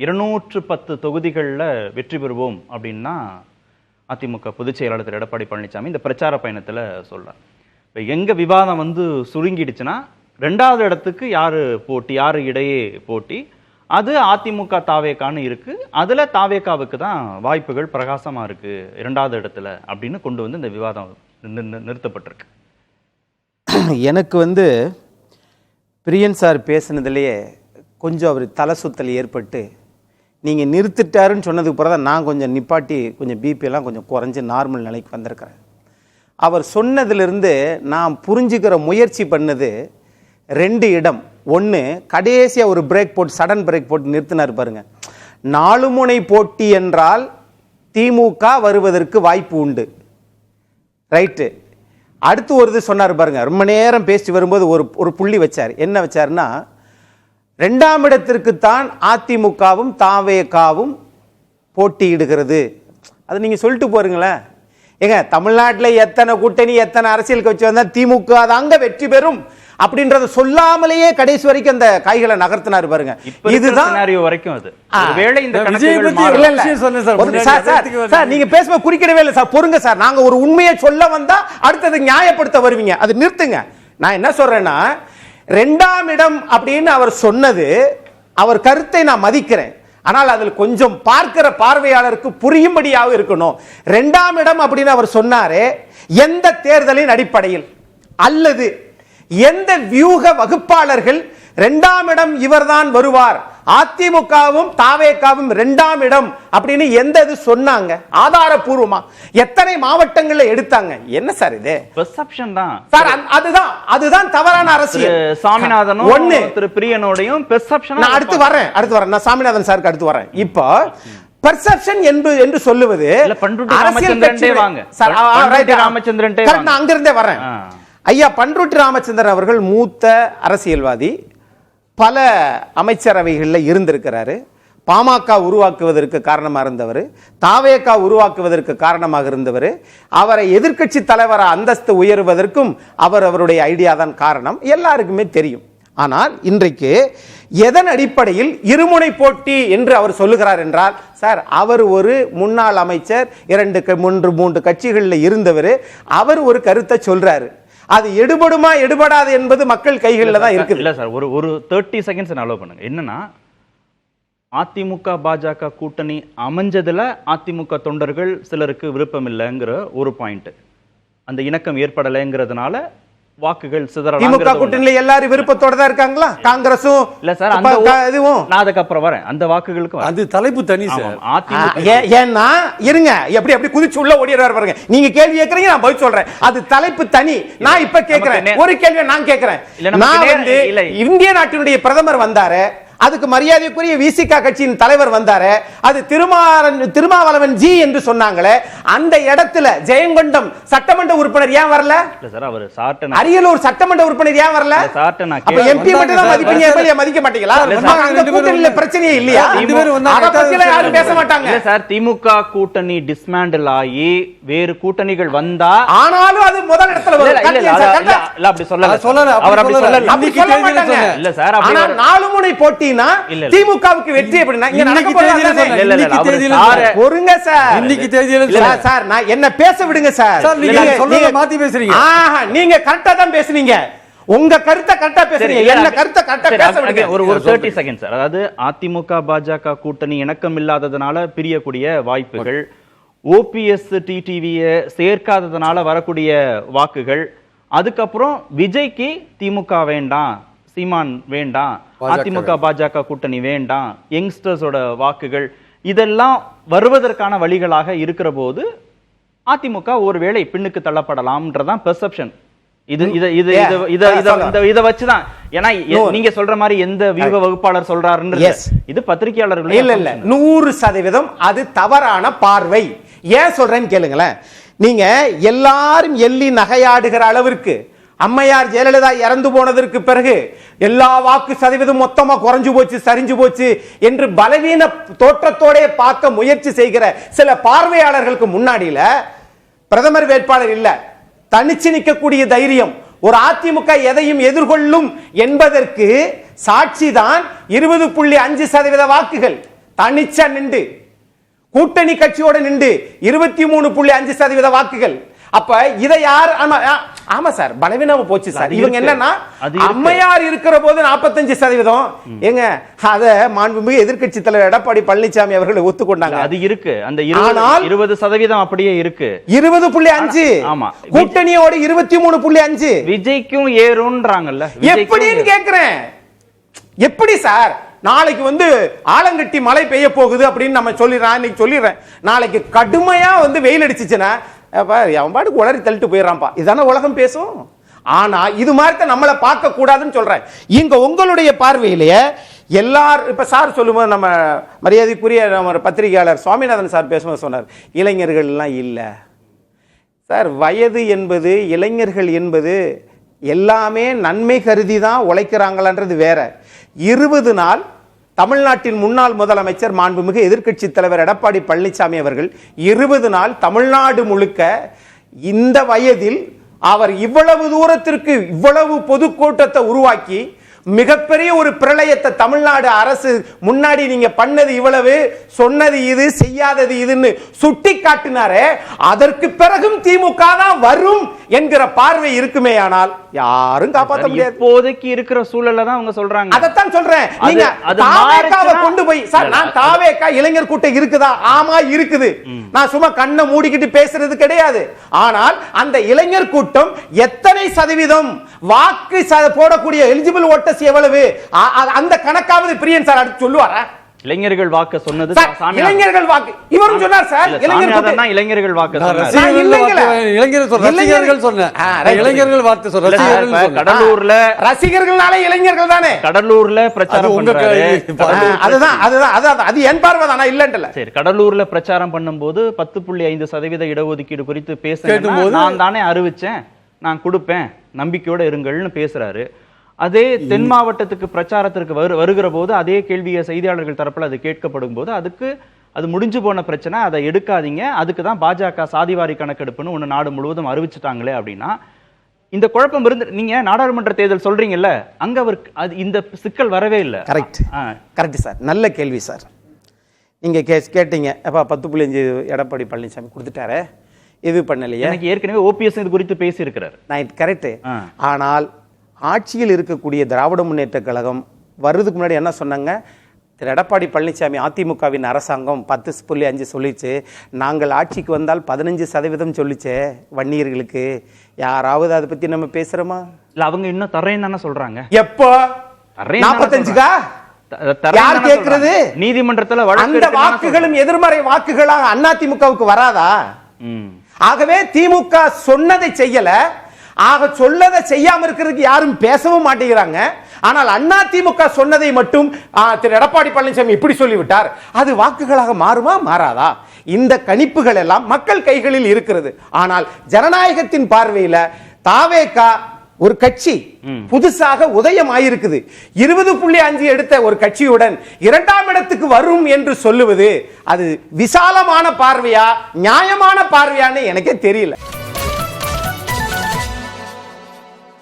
210 தொகுதிகளில் வெற்றி பெறுவோம் அப்படின்னா அதிமுக பொதுச் செயலாளர் திரு எடப்பாடி பழனிசாமி இந்த பிரச்சார பயணத்தில் சொல்றார். இப்போ எங்க விவாதம் சுருங்கிடுச்சுன்னா 2வது இடத்துக்கு யாரு போட்டி, யாரு இடையே போட்டி, அது அதிமுக தாவேக்கான்னு இருக்கு. அதுல தாவேக்காவுக்கு தான் வாய்ப்புகள் பிரகாசமா இருக்கு 2வது இடத்துல அப்படின்னு கொண்டு வந்து இந்த விவாதம் நிறுத்தப்பட்டிருக்கு. எனக்கு பிரியன் சார் பேசுனதுலேயே கொஞ்சம் அவர் தலை சுத்தல் ஏற்பட்டு நீங்கள் நிறுத்திட்டாருன்னு சொன்னதுக்கு பிறகு தான் நான் கொஞ்சம் நிப்பாட்டி கொஞ்சம் பிபியெல்லாம் கொஞ்சம் குறைஞ்சி நார்மல் நிலைக்கு வந்திருக்கிறேன். அவர் சொன்னதிலிருந்து நான் புரிஞ்சுக்கிற முயற்சி பண்ணது 2 இடம். ஒன்று, கடைசியாக ஒரு பிரேக் போட்டு சடன் பிரேக் போட்டு நிறுத்தினார் பாருங்க. 4 முனை போட்டி என்றால் திமுக வருவதற்கு வாய்ப்பு உண்டு, ரைட்டு. அடுத்து ஒரு இது சொன்னார் பாருங்க, ரொம்ப நேரம் பேசிட்டு வரும்போது ஒரு புள்ளி வச்சார். என்ன வச்சாருன்னா, 2ஆம் இடத்திற்குத்தான் அதிமுகவும் தாவேகாவும் போட்டியிடுகிறது. அது நீங்கள் சொல்லிட்டு போறீங்களேன். ஏங்க, தமிழ்நாட்டில் எத்தனை கூட்டணி எத்தனை அரசியல் கட்சி வந்தால் திமுக தாங்க வெற்றி பெறும் அப்படின்றத சொல்லாமலேயே கடைசி வரைக்கும் அந்த கைகளை நகர்த்தினார் பாருங்க. இதுதான் வரைக்கும். அது நீங்க பேசும்போது குறிக்கிடவே இல்லை சார். பொறுங்க சார், நாங்க ஒரு உண்மையை சொல்ல வந்தா அடுத்தது நியாயப்படுத்த வருவீங்க. அது நிறுத்துங்க. நான் என்ன சொல்றேன்னா, 2ஆம் இடம் அப்படின்னு அவர் சொன்னது, அவர் கருத்தை நான் மதிக்கிறேன். ஆனால் அதில் கொஞ்சம் பார்க்கிற பார்வையாளருக்கு புரியும்படியாக இருக்கணும். 2ஆம் இடம் அப்படின்னு அவர் சொன்னாரே, எந்த தேர்தலின் அடிப்படையில் அல்லது எந்த வியூக வகுப்பாளர்கள் 2ஆம் இடம் இவர்தான் வருவார், அதிமுகவும் தாவேகாவும் 2ஆம் இடம் அப்படின்னு எந்த இது சொன்னாங்க ஆதாரபூர்வமா? எத்தனை மாவட்டங்கள்ல எடுத்தாங்க? என்ன சார் இது? பெர்செப்ஷன் தான் சார். அதுதான் தவறான அரசியல். சாமிநாதனும் ஒண்ணு திரு பிரியனோடையும் பெர்செப்ஷன். நான் அடுத்து வரேன். நான் சாமிநாதன் சாருக்கு அடுத்து வரேன். இப்போ பெர்செப்ஷன் என்று சொல்லுவது நான் அங்கிருந்தே வரேன். ஐயா பண்ருட்டி ராமச்சந்திரன் அவர்கள் மூத்த அரசியல்வாதி, பல அமைச்சரவைகளில் இருந்திருக்கிறாரு. பாமக உருவாக்குவதற்கு காரணமாக இருந்தவர், தாவேகா உருவாக்குவதற்கு காரணமாக இருந்தவர். அவரை எதிர்க்கட்சி தலைவர் அந்தஸ்து உயர்வதற்கும் அவருடைய ஐடியா தான் காரணம், எல்லாருக்குமே தெரியும். ஆனால் இன்றைக்கு எதன் அடிப்படையில் இருமுனை போட்டி என்று அவர் சொல்லுகிறார் என்றால், சார், அவர் ஒரு முன்னாள் அமைச்சர், 2-3 கட்சிகளில் இருந்தவர். அவர் ஒரு கருத்தை சொல்றாரு. அது எடுபடுமா எடுபடாது என்பது மக்கள் கைகளில் தான் இருக்குது. இல்ல சார், ஒரு 30 செகண்ட்ஸ் அலோவ் பண்ணுங்க. என்னன்னா, அதிமுக பாஜக கூட்டணி அமைஞ்சதுல அதிமுக தொண்டர்கள் சிலருக்கு விருப்பம் இல்லைங்கிற ஒரு பாயிண்ட், அந்த இணக்கம் ஏற்படலைங்கிறதுனால வாக்குகள் சிதறலாம். திமுக கூட்டணியில எல்லாரும் விருப்பத்தோட தான் இருக்காங்களா? காங்கிரஸும் இல்ல சார். இதுவும் நான் அதுக்கப்புறம் வரேன். அந்த வாக்குகளுக்கு அது தலைப்பு தனி சார். ஏன்னா இருங்க, எப்படி குதிச்சு உள்ள ஓடிறாரு பாருங்க. நீங்க கேள்வி கேக்குறீங்க, நான் பதில் சொல்றேன். அது தலைப்பு தனி. நான் இப்ப கேக்குறேன் ஒரு கேள்வியை நான் கேக்குறேன். நான் இந்திய நாட்டினுடைய பிரதமர் வந்தாரு, அதுக்கு மரியாதைக்குரிய விசிக கட்சியின் தலைவர் வந்தாரு, அது திருமாவளவன் ஜி என்று சொன்னாங்களே, அந்த இடத்துல ஜெயங்கொண்டம் சட்டமன்ற உறுப்பினர் ஏன் வரல? அரியலூர் சட்டமன்ற உறுப்பினர் ஏன் வரல? அப்ப எம்பி மட்டும் தான் மதிப்பீங்க, எம்எல்ஏ மதிக்க மாட்டீங்களா? அந்த கூட்டணியில பிரச்சனையே இல்லையா? அத பத்தி யாரும் பேச மாட்டாங்க. இல்ல சார், திமுக கூட்டணி டிஸ்மேண்டில் ஆகி வேறு கூட்டணிகள் வந்தா, ஆனாலும் அது முதல் இடத்துல வரும். இல்ல அப்படி சொல்லல, அவர் அப்படி சொல்லல. இல்ல சார், ஆனா 4 முனை போட்டி திமுகவுக்கு வெற்றி அப்படின்னா பொறுங்க சார். இன்னைக்கு தேதியில சார், நான் என்ன பேச விடுங்க சார். நீங்க மாத்தி பேசுறீங்க. நீங்க கரெக்டா தான் பேசுறீங்க. உங்க கருத்தை கரெக்டா பேசுறீங்க, என்ன கருத்தை கரெக்டா பேச விடுங்க. ஒரு 30 செகண்ட் சார். அதாவது அதிமுக பாஜக கூட்டணி இணக்கம் இல்லாததுனால பிரியக்கூடிய வாய்ப்புகள், ஓபிஎஸ் டிடிவியை சேர்க்காததுனால வரக்கூடிய வாக்குகள், அதுக்கப்புறம் விஜய்க்கு திமுக வேண்டாம், சீமான் வேண்டாம், அதிமுக பாஜக கூட்டணி வேண்டாம், யங்ஸ்டர்ஸோட வாக்குகள், இதெல்லாம் வருவதற்கான வழிகளாக இருக்கிற போது அதிமுக ஒருவேளை பின்னுக்கு தள்ளப்படலாம்ன்றதான் பெர்செப்ஷன். இத வச்சுதான். ஏன்னா நீங்க சொல்ற மாதிரி எந்த வியூக வகுப்பாளர் சொல்றாருன்னு இது பத்திரிகையாளர்கள் இல்ல 100% அது தவறான பார்வை. ஏன் சொல்றேன்னு கேளுங்களேன். நீங்க எல்லாரும் எள்ளி நகையாடுகிற அளவிற்கு அம்மையார் ஜெயலலிதா இறந்து போனதற்கு பிறகு எல்லா வாக்கு சதவீதம் மொத்தமா குறைஞ்சு போச்சு, சரிஞ்சு போச்சு என்று பலவீன தோற்றத்தோட பார்க்க முயற்சி செய்கிற சில பார்வையாளர்களுக்கு முன்னாடியில பிரதமர் வேட்பாளர் இல்ல, தனிச்சு நிற்கக்கூடிய தைரியம், ஒரு அதிமுக எதையும் எதிர்கொள்ளும் என்பதற்கு சாட்சிதான் 20.5% வாக்குகள். தனிச்சா நின்று கூட்டணி கட்சியோட நின்று 23.5% வாக்குகள். அப்ப இதை யார்? ஆமா சார், பலவீனமா போச்சு சார். இவங்க என்னன்னா அம்மையார் இருக்கிற போது 45% ஏங்க, அத மாண்புமிகு எதிர்க்கட்சி தலைவர் எடப்பாடி பழனிசாமி அவர்கள் ஒத்துக்கொண்டாங்க. அது இருக்கு, அந்த 20% அப்படியே இருக்கு. 20.5 ஆமா, கூட்டணியோட 23.5 விஜய்க்கும் ஏறும்ன்றாங்கல்ல. எப்படின்னு கேக்குறேன். எப்படி சார்? நாளைக்கு ஆலங்கட்டி மழை பெய்ய போகுது அப்படின்னு நம்ம சொல்லிடுறேன். நாளைக்கு கடுமையா வெயில் அடிச்சுச்சுன்னா அவன் பாட்டுக்கு உளறி தள்ளிட்டு போயிடறான்ப்பா. இதான உலகம் பேசும். ஆனா இது மாதிரி நம்மளை பார்க்க கூடாதுன்னு சொல்றேன். இங்க உங்களுடைய பார்வையிலேயே எல்லாரும் இப்ப சார் சொல்லும்போது, நம்ம மரியாதைக்குரிய நம்ம பத்திரிகையாளர் சுவாமிநாதன் சார் பேசும்போது சொன்னார், இளைஞர்கள் எல்லாம் இல்ல சார். வயது என்பது, இளைஞர்கள் என்பது எல்லாமே நன்மை கருதி தான் உழைக்கிறாங்களான்றது வேற. 20 நாள் தமிழ்நாட்டின் முன்னாள் முதலமைச்சர் மாண்புமிகு எதிர்க்கட்சி தலைவர் எடப்பாடி பழனிசாமி அவர்கள் 20 நாள் தமிழ்நாடு முழுக்க இந்த வயதில் அவர் இவ்வளவு தூரத்திற்கு இவ்வளவு பொதுக்கூட்டத்தை உருவாக்கி மிகப்பெரிய ஒரு பிரளயத்தை தமிழ்நாடு அரசு முன்னாடி நீங்க பண்ணது இவ்வளவு, சொன்னது இது, செய்யாதது இதுன்னு சுட்டி காட்டினாரே, அதற்கு பிறகும் திமுக தான் வரும் என்கிற பார்வை இருக்குமே. ஆனால் யாரும் காப்பாற்ற முடியாது. இப்போதைக்கு இருக்கிற சூழல்ல தான் அவங்க சொல்றாங்க. அதத்தான் சொல்றேன். நீங்க தாவேகாவை கொண்டு போய் சார், நான் தாவேகா இளைஞர் கூட்டம் இருக்குதா? ஆமா இருக்குது. நான் சும்மா கண்ணை மூடிக்கிட்டு பேசுறது கிடையாது. ஆனால் அந்த இளைஞர் கூட்டம் எத்தனை சதவீதம் வாக்கு போடக்கூடிய எலிஜிபிள் ஓட்டர்ஸ் எவ்வளவு, அந்த கணக்காவது பிரியன் சார் அடுத்து சொல்லுவாரா? இளைஞர்கள் வாக்கு சொன்னது இளைஞர்கள் வாக்கு இவரும் சொன்னார் சார். இளைஞர்கள் வாக்கு கடலூர்ல ரசிகர்கள்னாலே இளைஞர்கள் தானே. கடலூர்ல பிரச்சாரம் அது என் பார்வை தானா இல்லன்றல. சரி, கடலூர்ல பிரச்சாரம் பண்ணும்போது 10.5% இடஒதுக்கீடு குறித்து பேசும்போது நான் தானே அறிவிச்சேன், நான் கொடுப்பேன், நம்பிக்கையோட இருங்கள்னு பேசுறாரு. அதே தென் மாவட்டத்துக்கு பிரச்சாரத்திற்கு வருகிற போது அதே கேள்வியை செய்தியாளர்கள் தரப்புல அது கேட்கப்படும் போது அது முடிஞ்சு போன பிரச்சனை, அதை எடுக்காதீங்க, அதுக்கு தான் பாஜக சாதிவாரி கணக்கெடுப்புன்னு ஒன்று நாடு முழுவதும் அறிவிச்சுட்டாங்களே அப்படின்னா இந்த குழப்பம் இருந்து நீங்க நாடாளுமன்ற தேர்தல் சொல்றீங்கல்ல, அங்க அவர் இந்த சிக்கல் வரவே இல்லை. கரெக்ட் சார், நல்ல கேள்வி சார். நீங்க கேட்டீங்க, அப்ப 10.5 எடப்பாடி பழனிசாமி கொடுத்துட்டாரு, இது பண்ணலையே. எனக்கு ஏற்கனவே ஓபிஎஸ் இது குறித்து பேசி இருக்கிறார். கரெக்ட். ஆனால் ஆட்சியில் இருக்கக்கூடிய திராவிட முன்னேற்ற கழகம் வர்றதுக்கு முன்னாடி என்ன சொன்னாங்க? திரு எடப்பாடி பழனிசாமி அதிமுகவின் அரசாங்கம் 10.5 சொல்லிச்சு, நாங்கள் ஆட்சிக்கு வந்தால் 15% சொல்லிச்சு வன்னியர்களுக்கு. யாராவது அதை பத்தி நம்ம பேசுறோமா? இல்ல, அவங்க இன்னும் தரேன்னு தானே சொல்றாங்க. எப்போ 45கா யார் கேக்குறது? நீதிமன்றத்துல அந்த வாக்குகளும் எதிர்மறை வாக்குகளாக அதிமுகவுக்கு வராதா? ஆகவே திமுக சொன்னதை செய்யல, ஆக சொல்லதை செய்யாம இருக்கிறதுக்கு யாரும் பேசவும் மாட்டேங்கிறாங்க. ஆனால் அதிமுக சொன்னதை மட்டும் திரு எடப்பாடி பழனிசாமி இப்படி சொல்லிவிட்டார், அது வாக்குகளாக மாறுமா மாறாதா? இந்த கணிப்புகள் எல்லாம் மக்கள் கைகளில் இருக்கிறது. ஆனால் ஜனநாயகத்தின் பார்வையில தாவேகா ஒரு கட்சி புதுசாக உதயம் ஆயிருக்குது. 20.5 எடுத்த ஒரு கட்சியுடன் 2ஆம் இடத்துக்கு வரும் என்று சொல்லுவது அது விசாலமான பார்வையா, நியாயமான பார்வையான்னு எனக்கே தெரியல.